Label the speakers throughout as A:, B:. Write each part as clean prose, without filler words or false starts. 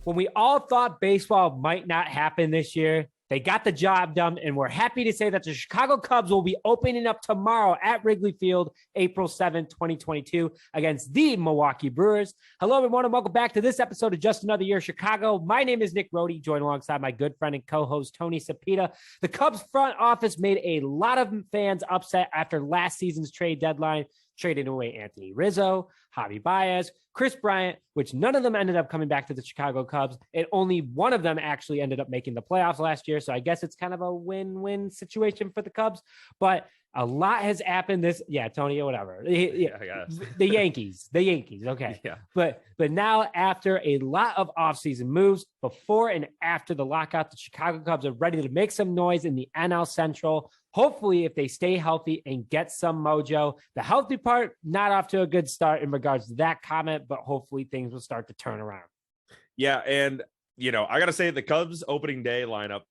A: When we all thought baseball might not happen this year, they got the job done, and we're happy to say that the Chicago Cubs will be opening up tomorrow at Wrigley Field, April 7th, 2022, against the Milwaukee Brewers. Hello, everyone, and welcome back to this episode of Just Another Year Chicago. My name is Nick Rohde, joined alongside my good friend and co-host, Tony Cepeda. The Cubs front office made a lot of fans upset after last season's trade deadline, trading away Anthony Rizzo, Javy Baez, Kris Bryant, which none of them ended up coming back to the Chicago Cubs, and only one of them actually ended up making the playoffs last year. So I guess it's kind of a win-win situation for the Cubs, but a lot has happened Tony, whatever. The Yankees. Okay.
B: Yeah.
A: But now after a lot of offseason moves, before and after the lockout, the Chicago Cubs are ready to make some noise in the NL Central. Hopefully, if they stay healthy and get some mojo. The healthy part, not off to a good start in regards to that comment, but hopefully things will start to turn around.
B: Yeah, and, I got to say the Cubs opening day lineup,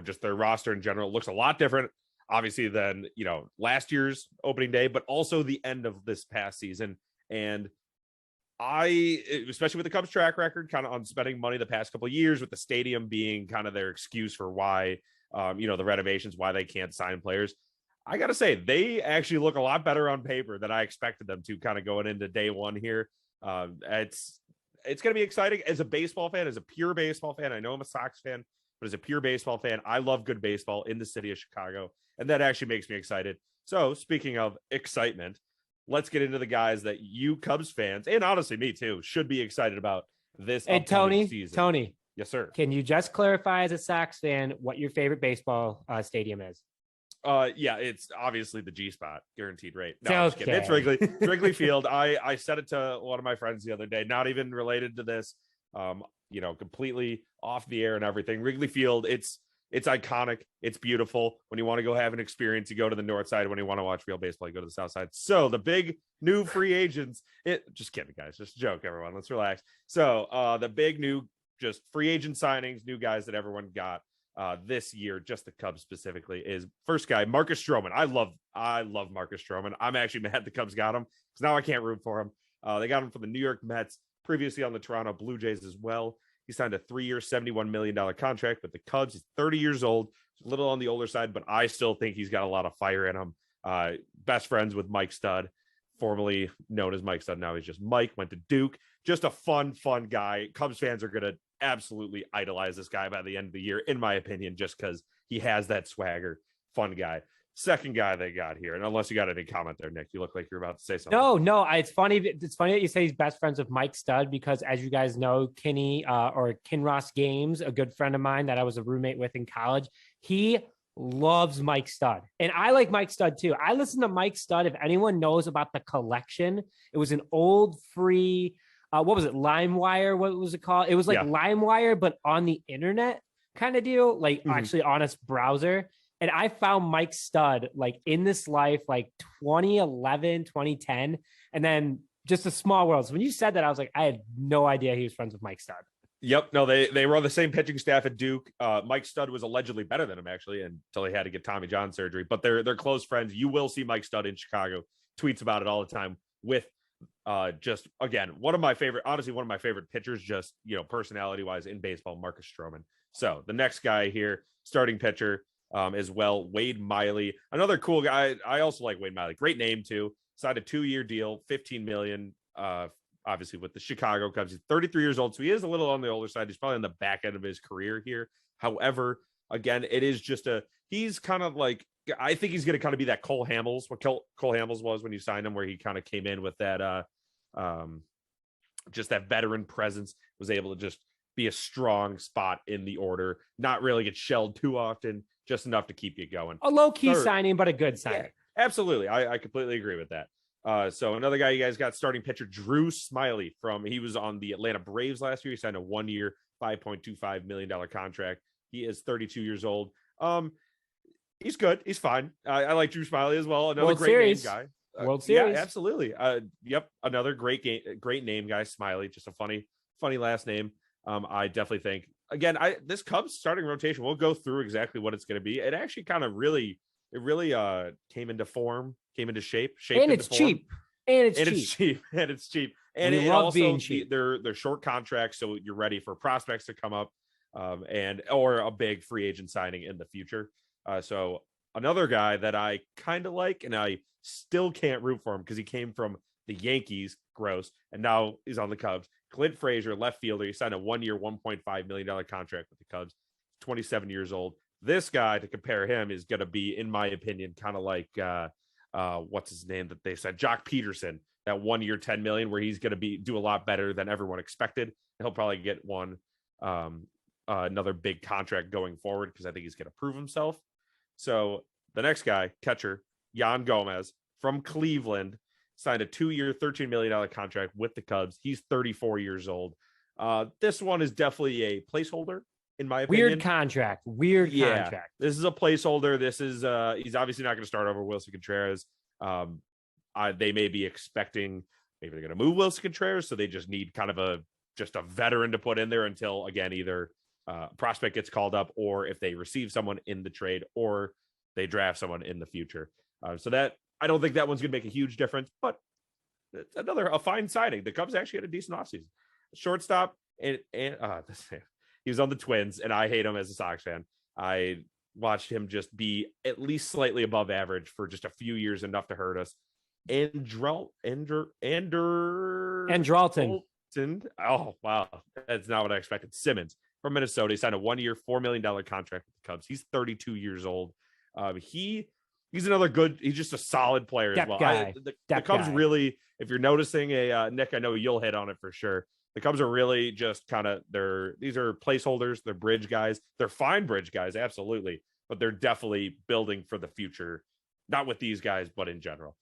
B: just their roster in general looks a lot different, obviously, than, last year's opening day, but also the end of this past season. And especially with the Cubs track record, kind of on spending money the past couple of years, with the stadium being kind of their excuse for why, the renovations, why they can't sign players. I got to say, they actually look a lot better on paper than I expected them to kind of going into day one here. It's going to be exciting as a baseball fan, as a pure baseball fan. I know I'm a Sox fan, but as a pure baseball fan, I love good baseball in the city of Chicago. And that actually makes me excited. So speaking of excitement, let's get into the guys that you Cubs fans, and honestly me too, should be excited about this upcoming season.
A: Tony.
B: Yes, sir.
A: Can you just clarify as a Sox fan what your favorite baseball stadium is?
B: Yeah, it's obviously the G spot, guaranteed rate. No, I'm just kidding. It's Wrigley Field. I said it to one of my friends the other day, not even related to this, completely off the air and everything. Wrigley Field, it's iconic. It's beautiful. When you want to go have an experience, you go to the north side. When you want to watch real baseball, you go to the south side. So the big new free agents, just kidding, guys. Just a joke, everyone. Let's relax. So the big new just free agent signings, new guys that everyone got this year, just the Cubs specifically, is first guy, Marcus Stroman. I love Marcus Stroman. I'm actually mad the Cubs got him because now I can't root for him. They got him from the New York Mets, previously on the Toronto Blue Jays as well. He signed a 3-year, $71 million contract with the Cubs. He's 30 years old, a little on the older side, but I still think he's got a lot of fire in him. Best friends with Mike Stud, formerly known as Mike Stud. Now he's just Mike, went to Duke. Just a fun guy. Cubs fans are going to absolutely idolize this guy by the end of the year, in my opinion, just because he has that swagger. Fun guy. Second guy they got here, and unless you got any comment there, Nick, you look like you're about to say something.
A: No, it's funny that you say he's best friends with Mike Stud, because as you guys know, Kinross Games, a good friend of mine that I was a roommate with in college, he loves Mike Stud, and I like Mike Stud too. I listen to Mike Stud. If anyone knows about the collection, it was an old free what was it, LimeWire? What was it called? It was like LimeWire, but on the internet kind of deal, like actually on a browser. And I found Mike Stud like in this life, like 2011, 2010. And then just a small world. So when you said that, I was like, I had no idea he was friends with Mike Stud.
B: Yep. No, they were on the same pitching staff at Duke. Mike Stud was allegedly better than him, actually, until he had to get Tommy John surgery. But they're close friends. You will see Mike Stud in Chicago. Tweets about it all the time with just, again, one of my favorite pitchers, just, personality wise in baseball, Marcus Stroman. So the next guy here, starting pitcher as well, Wade Miley, another cool guy. I also like Wade Miley. Great name too. Signed a 2-year deal, $15 million, obviously with the Chicago Cubs. He's 33 years old. So he is a little on the older side. He's probably on the back end of his career here. However, again, it is just he's kind of like, I think he's going to kind of be that Cole Hamels, what Cole Hamels was when you signed him, where he kind of came in with that, just that veteran presence, was able to just be a strong spot in the order, not really get shelled too often, just enough to keep you going.
A: A low-key signing, but a good signing.
B: Yeah, absolutely. I completely agree with that. So another guy you guys got, starting pitcher, Drew Smyly he was on the Atlanta Braves last year. He signed a 1-year, $5.25 million contract. He is 32 years old. He's good. He's fine. I like Drew Smyly as well. Another great name guy.
A: World Series.
B: Yeah, absolutely. Yep. Another great name guy, Smyly. Just a funny last name. I definitely think, again, this Cubs starting rotation, we'll go through exactly what it's going to be. It actually kind of really came into form, came into shape.
A: And it's cheap.
B: And it's cheap. And
A: we
B: it
A: love
B: also
A: being cheap.
B: They're short contracts, so you're ready for prospects to come up, or a big free agent signing in the future. So another guy that I kind of like, and I still can't root for him because he came from the Yankees, gross, and now he's on the Cubs. Clint Frazier, left fielder. He signed a 1-year, $1.5 million contract with the Cubs. 27 years old. This guy, to compare him, is going to be, in my opinion, kind of like what's his name that they said, Jock Peterson. That 1-year, $10 million, where he's going to do a lot better than everyone expected. He'll probably get another big contract going forward because I think he's going to prove himself. So the next guy, catcher, Yan Gomez from Cleveland, signed a 2-year, $13 million contract with the Cubs. He's 34 years old. This one is definitely a placeholder, in my opinion.
A: Weird contract. Contract.
B: This is a placeholder. This is he's obviously not going to start over Wilson Contreras. They may be expecting maybe they're going to move Wilson Contreras, so they just need kind of a veteran to put in there until, again, either prospect gets called up, or if they receive someone in the trade, or they draft someone in the future. So that, I don't think that one's going to make a huge difference, but it's a fine signing. The Cubs actually had a decent offseason. Shortstop, and he was on the Twins, and I hate him as a Sox fan. I watched him just be at least slightly above average for just a few years, enough to hurt us. Andrelton. Oh, wow. That's not what I expected. Simmons from Minnesota. He signed a 1-year, $4 million contract with the Cubs. He's 32 years old. He's another good, he's just a solid player as well. The Cubs really, if you're noticing Nick, I know you'll hit on it for sure. The Cubs are really just kind of, these are placeholders. They're bridge guys. They're fine bridge guys, absolutely. But they're definitely building for the future. Not with these guys, but in general.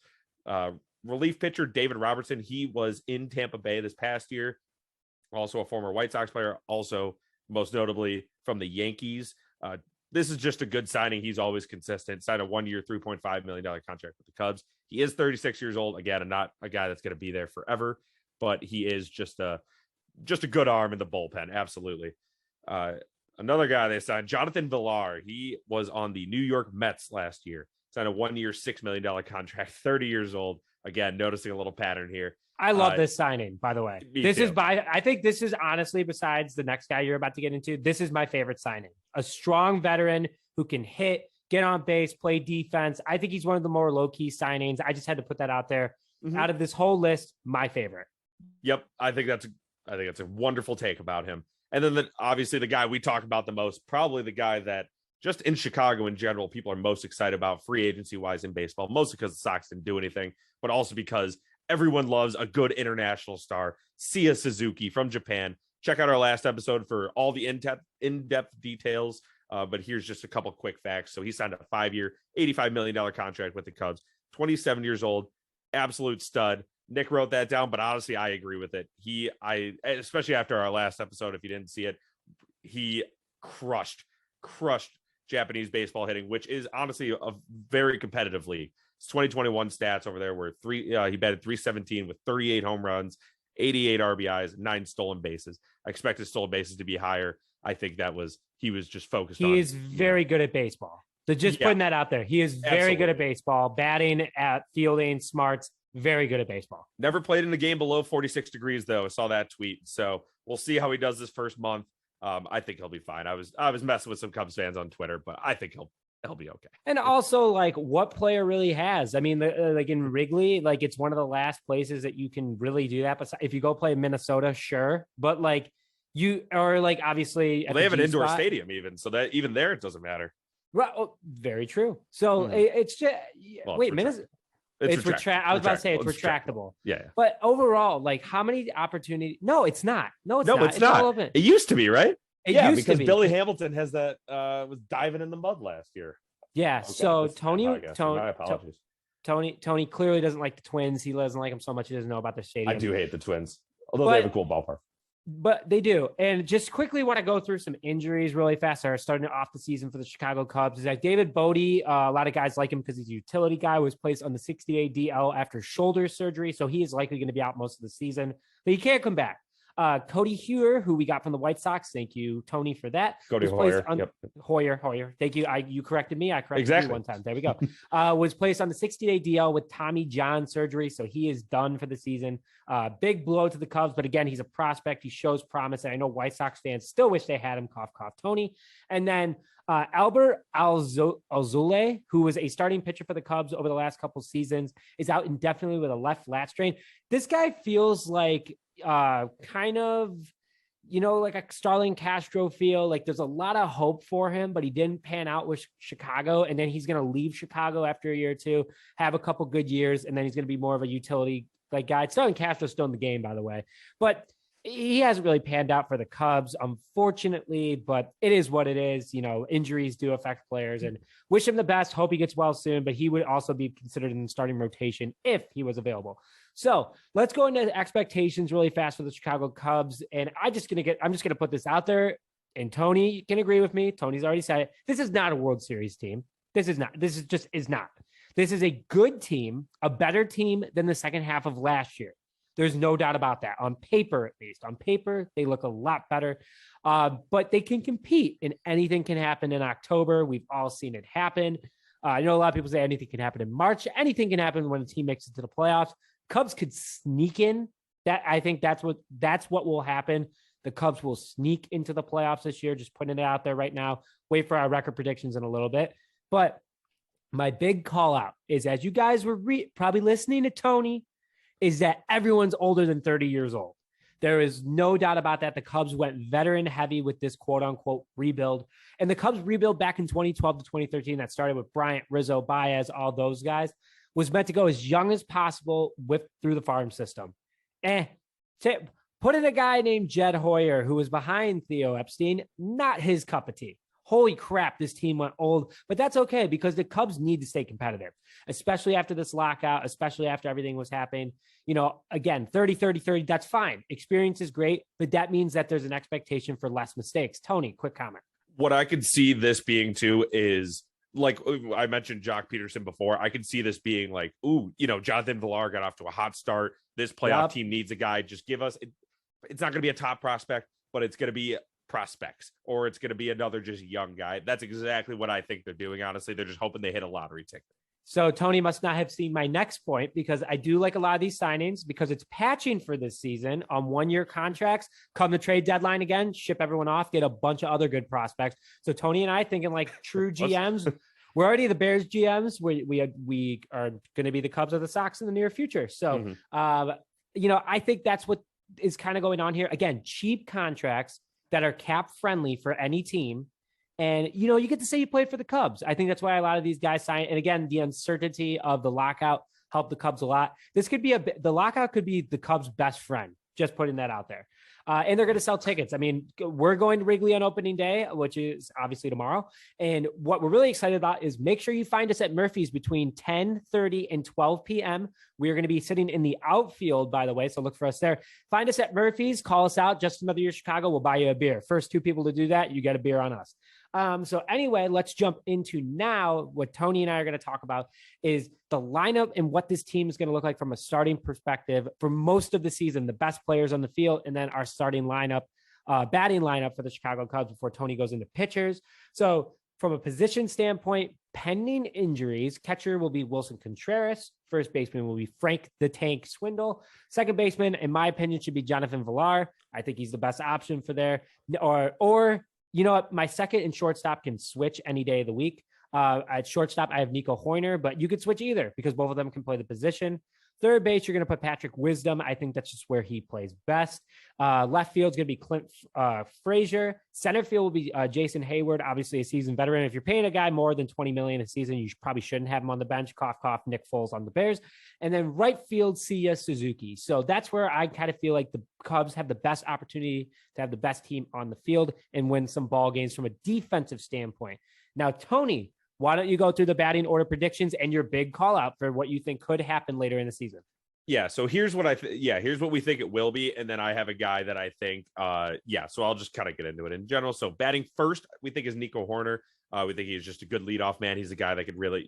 B: Relief pitcher David Robertson. He was in Tampa Bay this past year. Also a former White Sox player. Also, most notably, from the Yankees. This is just a good signing. He's always consistent. Signed a 1-year, $3.5 million contract with the Cubs. He is 36 years old. Again, not a guy that's going to be there forever, but he is just a good arm in the bullpen. Absolutely. Another guy they signed, Jonathan Villar. He was on the New York Mets last year. Signed a 1-year, $6 million contract, 30 years old. Again, noticing a little pattern here.
A: I love this signing, by the way. I think this is honestly, besides the next guy you're about to get into, this is my favorite signing. A strong veteran who can hit, get on base, play defense. I think he's one of the more low-key signings. I just had to put that out there. Mm-hmm. Out of this whole list, my favorite.
B: Yep. I think that's a wonderful take about him. And then obviously the guy we talk about the most, probably the guy that just in Chicago in general, people are most excited about free agency wise in baseball, mostly because the Sox didn't do anything, but also because everyone loves a good international star, Seiya Suzuki from Japan. Check out our last episode for all the in-depth details. But here's just a couple quick facts. So he signed a 5-year, $85 million contract with the Cubs, 27 years old, absolute stud. Nick wrote that down, but honestly, I agree with it. Especially after our last episode, if you didn't see it, he crushed Japanese baseball hitting, which is honestly a very competitive league. It's 2021 stats over there where he batted .317 with 38 home runs, 88 RBIs, 9 stolen bases. I expect his stolen bases to be higher. I think he was just focused on.
A: He is very good at baseball. So just putting that out there. He is very good at baseball, batting, at fielding, smarts, very good at baseball.
B: Never played in a game below 46 degrees, though. I saw that tweet. So we'll see how he does this first month. I think he'll be fine. I was messing with some Cubs fans on Twitter, but I think he'll be okay.
A: And also, like, what player really has? I mean, like in Wrigley, like it's one of the last places that you can really do that. But if you go play Minnesota, sure, but like obviously
B: they have an indoor stadium even, so that even there it doesn't matter.
A: Right. Oh, very true. So it's just Minnesota. It's retractable. I was about to say it's retractable.
B: Yeah.
A: But overall, like how many opportunities? No, it's not.
B: It's not. It used to be, right?
A: Because
B: Billy Hamilton has that was diving in the mud last year.
A: Yeah. Okay, so
B: my apologies.
A: Tony clearly doesn't like the Twins. He doesn't like them so much he doesn't know about their stadium.
B: I do hate the Twins, although they have a cool ballpark.
A: But they do. And just quickly want to go through some injuries really fast. Are starting off the season for the Chicago Cubs. Is that David Bodie, a lot of guys like him because he's a utility guy, was placed on the 60-day DL after shoulder surgery. So he is likely going to be out most of the season, but he can't come back. Cody Hewer, who we got from the White Sox. Thank you, Tony, for that.
B: Cody Hoyer.
A: Hoyer. Thank you. You corrected me. I corrected you one time. There we go. Was placed on the 60-day DL with Tommy John surgery. So he is done for the season. Big blow to the Cubs. But again, he's a prospect. He shows promise. And I know White Sox fans still wish they had him. Cough, cough, Tony. And then Albert Alzolay, who was a starting pitcher for the Cubs over the last couple seasons, is out indefinitely with a left lat strain. This guy feels like kind of, like a Starling Castro feel. Like there's a lot of hope for him, but he didn't pan out with Chicago. And then he's going to leave Chicago after a year or two, have a couple good years, and then he's going to be more of a utility guy. Starling Castro's still in the game, by the way, but he hasn't really panned out for the Cubs, unfortunately, but it is what it is. Injuries do affect players, and wish him the best. Hope he gets well soon, but he would also be considered in the starting rotation if he was available. So let's go into expectations really fast for the Chicago Cubs. And I'm just going to put this out there, and Tony can agree with me. Tony's already said it. This is not a World Series team. This is not. This is not. This is a good team, a better team than the second half of last year. There's no doubt about that. On paper, at least. On paper, they look a lot better. But they can compete, and anything can happen in October. We've all seen it happen. I know a lot of people say anything can happen in March. Anything can happen when a team makes it to the playoffs. Cubs could sneak in. I think that's what will happen. The Cubs will sneak into the playoffs this year. Just putting it out there right now. Wait for our record predictions in a little bit. But my big call out is, as you guys were probably listening to Tony, is that everyone's older than 30 years old. There is no doubt about that. The Cubs went veteran heavy with this quote unquote rebuild. And the Cubs rebuild back in 2012 to 2013 that started with Bryant, Rizzo, Baez, all those guys, was meant to go as young as possible through the farm system. Put in a guy named Jed Hoyer, who was behind Theo Epstein, not his cup of tea. Holy crap, this team went old, but that's okay because the Cubs need to stay competitive, especially after this lockout, especially after everything was happening. Again, 30, that's fine. Experience is great, but that means that there's an expectation for less mistakes. Tony, quick comment.
B: What I could see this being too is, like I mentioned Jock Peterson before, I could see this being like, Jonathan Villar got off to a hot start. This playoff team needs a guy. Just give us, it's not going to be a top prospect, but it's going to be prospects, or it's going to be another just young guy. That's exactly what I think they're doing. Honestly, they're just hoping they hit a lottery ticket.
A: So Tony must not have seen my next point, because I do like a lot of these signings because it's patching for this season on 1-year contracts. Come the trade deadline again, ship everyone off, get a bunch of other good prospects. So Tony and I thinking like true GMs. We're already the Bears GMs. We are going to be the Cubs or the Sox in the near future. So, I think that's what is kind of going on here. Again, cheap contracts that are cap friendly for any team. And, you get to say you played for the Cubs. I think that's why a lot of these guys sign. And again, the uncertainty of the lockout helped the Cubs a lot. This could be the lockout could be the Cubs' best friend. Just putting that out there. And they're going to sell tickets. I mean, we're going to Wrigley on opening day, which is obviously tomorrow. And what we're really excited about is make sure you find us at Murphy's between 10:30 and 12 p.m. We are going to be sitting in the outfield, by the way, so look for us there. Find us at Murphy's. Call us out. Just Another Year Chicago. We'll buy you a beer. First 2 people to do that, you get a beer on us. So anyway, let's jump into now what Tony and I are going to talk about is the lineup and what this team is going to look like from a starting perspective for most of the season, the best players on the field, and then our starting lineup, batting lineup for the Chicago Cubs before Tony goes into pitchers. So from a position standpoint, pending injuries, catcher will be Wilson Contreras. First baseman will be Frank the Tank Swindle. Second baseman, in my opinion, should be Jonathan Villar. I think he's the best option for there. Or you know what? My second and shortstop can switch any day of the week. At shortstop, I have Nico Hoyner, but you could switch either because both of them can play the position. Third base, you're going to put Patrick Wisdom. I think that's just where he plays best. Left field is going to be Clint Frazier. Center field will be Jason Hayward, obviously a seasoned veteran. If you're paying a guy more than $20 million a season, you probably shouldn't have him on the bench. Cough, cough, Nick Foles on the Bears. And then right field, Seiya Suzuki. So that's where I kind of feel like the Cubs have the best opportunity to have the best team on the field and win some ball games from a defensive standpoint. Now, Tony, why don't you go through the batting order predictions and your big call out for what you think could happen later in the season?
B: Yeah. So here's what here's what we think it will be. And then I have a guy that I think, so I'll just kind of get into it in general. So batting first, we think is Nico Hoyner. We think he's just a good leadoff man. He's a guy that could really,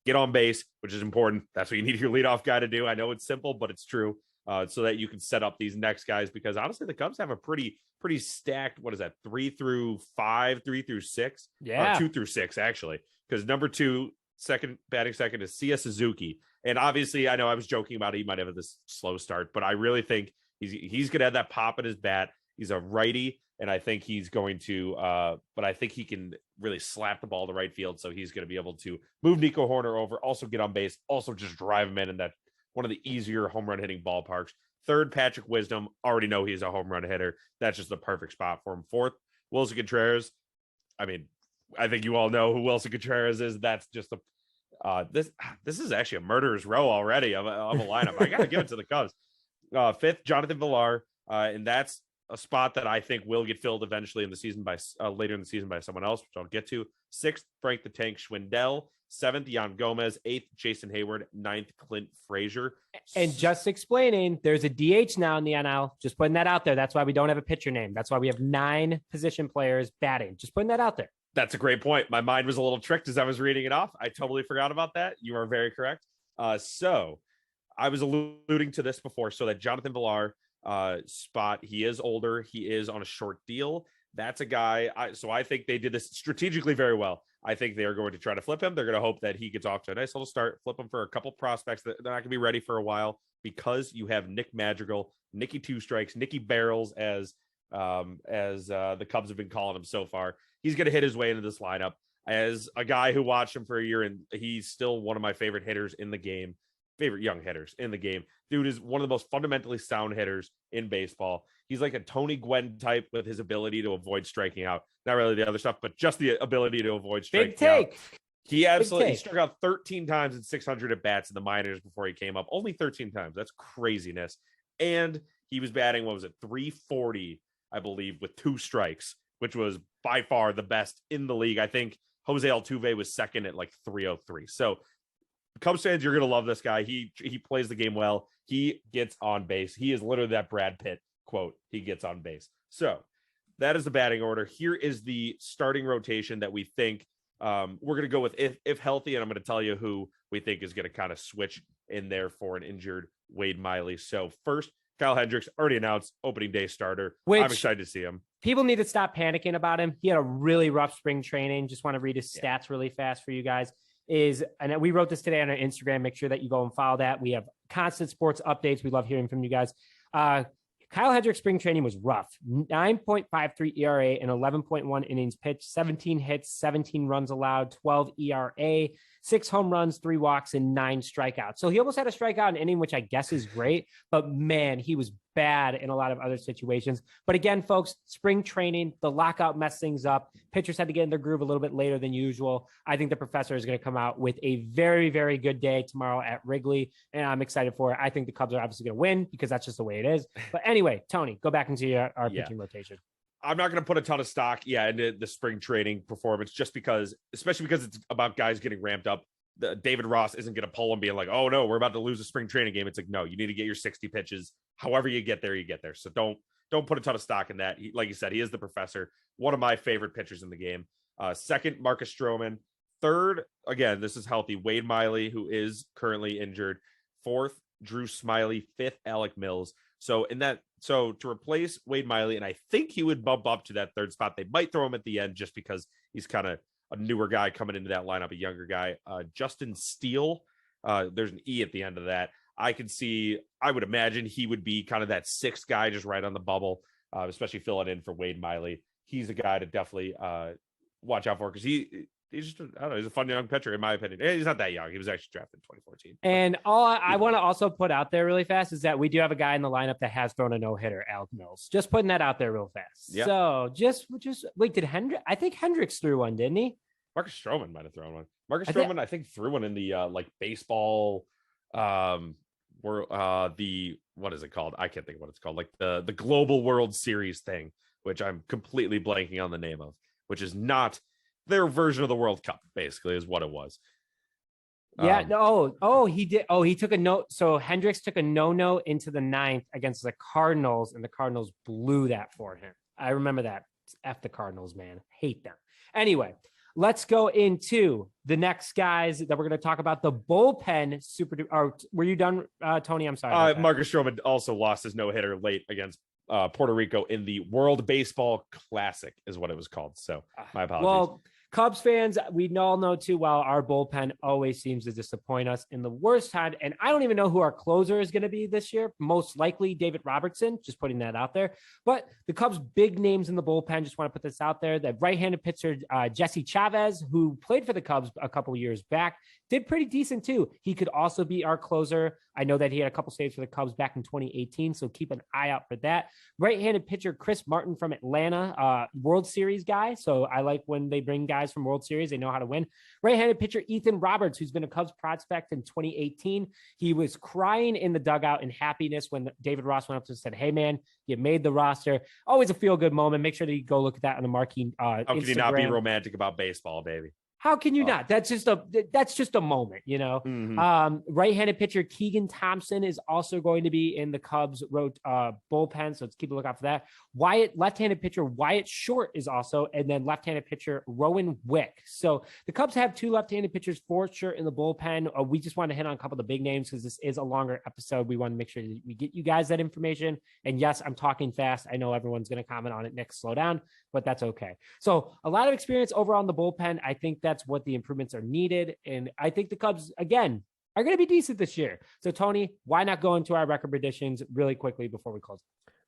B: get on base, which is important. That's what you need your leadoff guy to do. I know it's simple, but it's true. so that you can set up these next guys, because honestly, the Cubs have a pretty stacked, what is that, 3 through 5, 3 through 6?
A: Yeah.
B: 2 through 6, actually, because number 2, batting second is Seiya Suzuki. And obviously, I know I was joking about it. He might have this slow start, but I really think he's going to have that pop in his bat. He's a righty, and I think he's going to, but I think he can really slap the ball to right field. So he's going to be able to move Nico Horner over, also get on base, also just drive him in that one of the easier home run hitting ballparks. Third, Patrick Wisdom. Already know he's a home run hitter. That's just the perfect spot for him. Fourth, Wilson Contreras. I mean, I think you all know who Wilson Contreras is. That's just this is actually a murderer's row already of a lineup. I got to give it to the Cubs. Fifth, Jonathan Villar. And that's a spot that I think will get filled eventually in the season by later in the season by someone else, which I'll get to. Sixth, Frank the Tank Schwindel. Seventh, Yan Gomez. Eighth, Jason Hayward. Ninth, Clint Frazier.
A: And just explaining, there's a DH now in the NL. Just putting that out there. That's why we don't have a pitcher name. That's why we have 9 position players batting. Just putting that out there.
B: That's a great point. My mind was a little tricked as I was reading it off. I totally forgot about that. You are very correct. So I was alluding to this before. So that Jonathan Villar spot, he is older. He is on a short deal. That's a guy. So I think they did this strategically very well. I think they are going to try to flip him. They're going to hope that he gets off to a nice little start, flip him for a couple prospects that they're not going to be ready for a while, because you have Nick Madrigal, Nicky Two Strikes, Nicky Barrels, as the Cubs have been calling him so far. He's going to hit his way into this lineup. As a guy who watched him for a year, and he's still one of my favorite hitters in the game, favorite young hitters in the game. Dude is one of the most fundamentally sound hitters in baseball. He's like a Tony Gwynn type with his ability to avoid striking out. Not really the other stuff, but just the ability to avoid striking
A: Big take.
B: out. He absolutely struck out 13 times in 600 at bats in the minors before he came up. Only 13 times. That's craziness. And he was batting, 340, I believe, with 2 strikes, which was by far the best in the league. I think Jose Altuve was second at 303. So Cubs fans, you're going to love this guy. He plays the game well. He gets on base. He is literally that Brad Pitt quote. He gets on base. So that is the batting order. Here is the starting rotation that we think we're going to go with if healthy, and I'm going to tell you who we think is going to kind of switch in there for an injured Wade Miley. So first, Kyle Hendricks, already announced opening day starter. I'm excited to see him.
A: People need to stop panicking about him. He had a really rough spring training. Just want to read his stats really fast for you guys. And we wrote this today on our Instagram. Make sure that you go and follow that. We have constant sports updates. We love hearing from you guys. Kyle Hendricks' spring training was rough. 9.53 ERA and 11.1 innings pitched, 17 hits, 17 runs allowed, 12 ERA, 6 home runs, 3 walks, and 9 strikeouts. So he almost had a strikeout an inning, which I guess is great. But man, he was bad in a lot of other situations. But again, folks, spring training, the lockout messed things up. Pitchers had to get in their groove a little bit later than usual. I think the professor is going to come out with a very, very good day tomorrow at Wrigley, and I'm excited for it. I think the Cubs are obviously going to win because that's just the way it is. But anyway, Tony, go back into our pitching rotation.
B: I'm not going to put a ton of stock, into the spring training performance, especially because it's about guys getting ramped up. David Ross isn't going to pull him being like, oh no, we're about to lose a spring training game. It's like, no, you need to get your 60 pitches. However you get there, you get there. So don't put a ton of stock in that. Like you said, he is the professor, one of my favorite pitchers in the game. Second, Marcus Stroman. Third, again, this is healthy, Wade Miley, who is currently injured. Fourth, Drew Smiley. Fifth, Alec Mills. So to replace Wade Miley, and I think he would bump up to that third spot. They might throw him at the end just because he's kind of a newer guy coming into that lineup, a younger guy. Justin Steele. There's an E at the end of that. I would imagine he would be kind of that 6th guy just right on the bubble, especially filling in for Wade Miley. He's a guy to definitely watch out for because he's just, I don't know, he's a fun young pitcher in my opinion. He's not that young. He was actually drafted in 2014.
A: And all I want to also put out there really fast is that we do have a guy in the lineup that has thrown a no-hitter, Alec Mills. Just putting that out there real fast. Yep. So just wait, I think Hendricks threw one, didn't he?
B: Marcus Stroman might have thrown one. Marcus Stroman, I think, threw one in the baseball what is it called? I can't think of what it's called. Like the Global World Series thing, which I'm completely blanking on the name of, which is not their version of the World Cup, basically, is what it was.
A: Yeah. He did. He took a no. So Hendricks took a no into the 9th against the Cardinals, and the Cardinals blew that for him. I remember that. F the Cardinals, man. Hate them. Anyway, let's go into the next guys that we're going to talk about. The bullpen were you done, Tony? I'm sorry.
B: Marcus Stroman also lost his no-hitter late against Puerto Rico in the World Baseball Classic is what it was called. So my apologies.
A: Well, Cubs fans, we all know too well, our bullpen always seems to disappoint us in the worst time. And I don't even know who our closer is going to be this year. Most likely David Robertson, just putting that out there. But the Cubs' big names in the bullpen, just want to put this out there. The right-handed pitcher, Jesse Chavez, who played for the Cubs a couple of years back, did pretty decent too. He could also be our closer. I know that he had a couple saves for the Cubs back in 2018, so keep an eye out for that. Right-handed pitcher Chris Martin from Atlanta, World Series guy. So I like when they bring guys from World Series. They know how to win. Right-handed pitcher Ethan Roberts, who's been a Cubs prospect in 2018. He was crying in the dugout in happiness when David Ross went up to him and said, "Hey, man, you made the roster." Always a feel-good moment. Make sure that you go look at that on the marquee
B: How can you not be romantic about baseball, baby?
A: How can you not? That's just a moment, you know. Mm-hmm. Right-handed pitcher Keegan Thompson is also going to be in the Cubs bullpen, so let's keep a lookout for that. Left-handed pitcher Wyatt Short is also, and then left-handed pitcher Rowan Wick. So the Cubs have two left-handed pitchers for sure in the bullpen. We just want to hit on a couple of the big names because this is a longer episode. We want to make sure that we get you guys that information. And yes, I'm talking fast. I know everyone's going to comment on it. Nick, slow down, but that's okay. So a lot of experience over on the bullpen. I think that's what the improvements are needed. And I think the Cubs, again, are going to be decent this year. So, Tony, why not go into our record predictions really quickly before we close?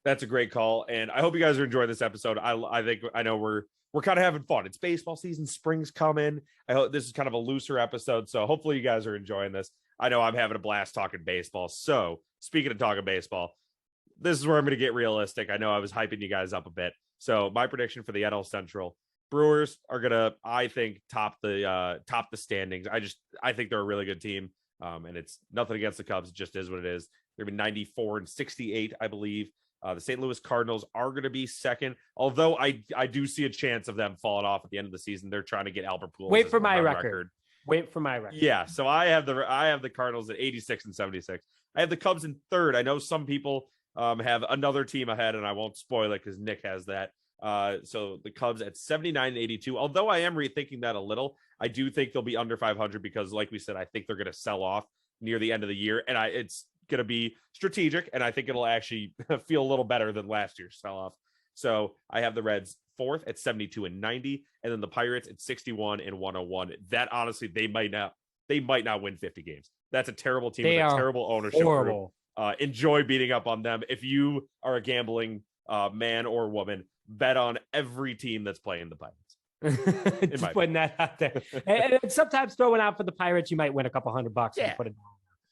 B: That's a great call. And I hope you guys are enjoying this episode. I know we're kind of having fun. It's baseball season. Spring's coming. I hope this is kind of a looser episode. So hopefully you guys are enjoying this. I know I'm having a blast talking baseball. So speaking of talking baseball, this is where I'm going to get realistic. I know I was hyping you guys up a bit. So my prediction for the NL Central, Brewers are gonna, I think, top the standings. I think they're a really good team, and it's nothing against the Cubs. It just is what it is. They're gonna be 94-68, I believe. The St. Louis Cardinals are gonna be second, although I do see a chance of them falling off at the end of the season. They're trying to get Albert Pujols.
A: Wait for my record. Wait for my record.
B: Yeah, so I have the Cardinals at 86-76. I have the Cubs in third. I know some people have another team ahead, and I won't spoil it because Nick has that. So the Cubs at 79-82, although I am rethinking that a little. I do think they'll be under 500 because, like we said, I think they're going to sell off near the end of the year, and it's going to be strategic, and I think it'll actually feel a little better than last year's sell off. So I have the Reds fourth at 72-90, and then the Pirates at 61-101. That honestly, they might not win 50 games. That's a terrible team with a terrible ownership group. Enjoy beating up on them. If you are a gambling man or woman, bet on every team that's playing the Pirates.
A: Just putting that out there. And sometimes throwing out for the Pirates, you might win a couple $100
B: yeah.
A: and put it down.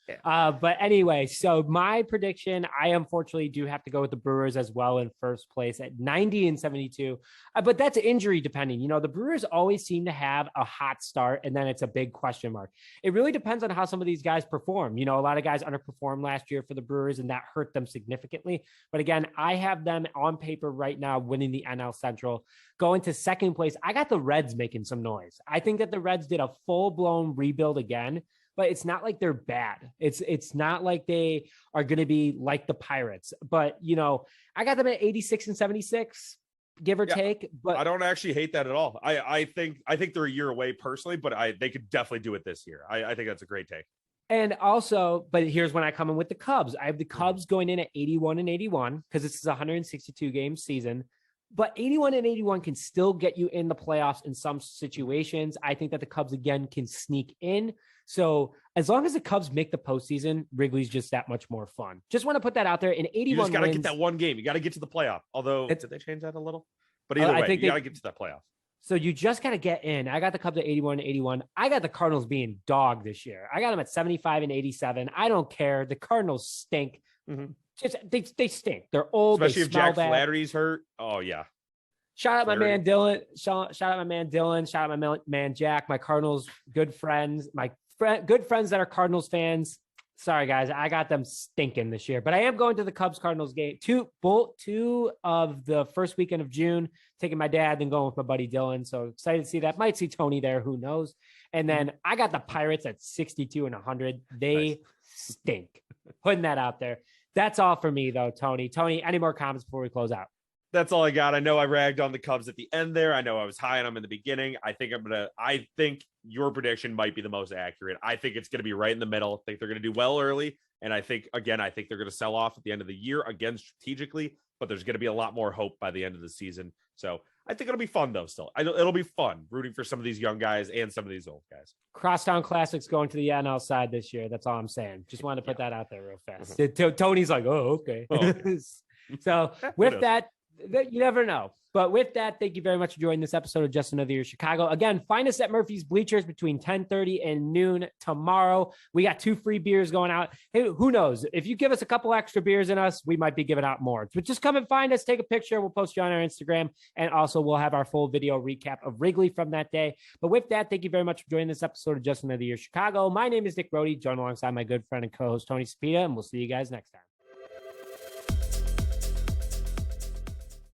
A: Yeah. But anyway, so my prediction, I unfortunately do have to go with the Brewers as well in first place at 90-72. But that's injury depending. You know, the Brewers always seem to have a hot start and then it's a big question mark. It really depends on how some of these guys perform. You know, a lot of guys underperformed last year for the Brewers and that hurt them significantly. But again, I have them on paper right now winning the NL Central. Going to second place, I got the Reds making some noise. I think that the Reds did a full-blown rebuild again. But it's not like they're bad. It's not like they are going to be like the Pirates. But, you know, I got them at 86-76, give or take. But
B: I don't actually hate that at all. I think they're a year away personally, but they could definitely do it this year. I think that's a great take.
A: And also, but here's when I come in with the Cubs. I have the Cubs going in at 81-81 because this is a 162-game season. But 81-81 can still get you in the playoffs in some situations. I think that the Cubs, again, can sneak in. So as long as the Cubs make the postseason, Wrigley's just that much more fun. Just want to put that out there. In 81
B: you just got to
A: wins,
B: get that one game. You got to get to the playoff. Although, did they change that a little? But either way, I think you got to get to that playoff.
A: So you just got to get in. I got the Cubs at 81-81. I got the Cardinals being dog this year. I got them at 75-87. I don't care. The Cardinals stink. Mm-hmm. Just they stink. They're old.
B: Especially
A: if
B: Jack
A: bad.
B: Flattery's hurt. Oh yeah.
A: Shout out my man Dylan. Shout out my man Dylan. Shout out my man Jack. My Cardinals good friends. My good friends that are Cardinals fans. Sorry guys, I got them stinking this year. But I am going to the Cubs Cardinals game. Two of the first weekend of June. Taking my dad, then going with my buddy Dylan. So excited to see that. Might see Tony there. Who knows? And then I got the Pirates at 62-100. They stink. Putting that out there. That's all for me though, Tony. Tony, any more comments before we close out?
B: That's all I got. I know I ragged on the Cubs at the end there. I know I was high on them in the beginning. I think your prediction might be the most accurate. I think it's going to be right in the middle. I think they're going to do well early. And I think they're going to sell off at the end of the year, again, strategically, but there's going to be a lot more hope by the end of the season. So I think it'll be fun, though, still. It'll be fun rooting for some of these young guys and some of these old guys.
A: Crosstown Classics going to the NL side this year. That's all I'm saying. Just wanted to put that out there real fast. Tony's like, oh, okay. So with that, you never know. But with that, thank you very much for joining this episode of Just Another Year Chicago. Again, find us at Murphy's Bleachers between 10:30 and noon tomorrow. We got 2 free beers going out. Hey, who knows? If you give us a couple extra beers in us, we might be giving out more. But just come and find us, take a picture. We'll post you on our Instagram. And also we'll have our full video recap of Wrigley from that day. But with that, thank you very much for joining this episode of Just Another Year Chicago. My name is Nick Brody, joined alongside my good friend and co-host Tony Cepeda, and we'll see you guys next time.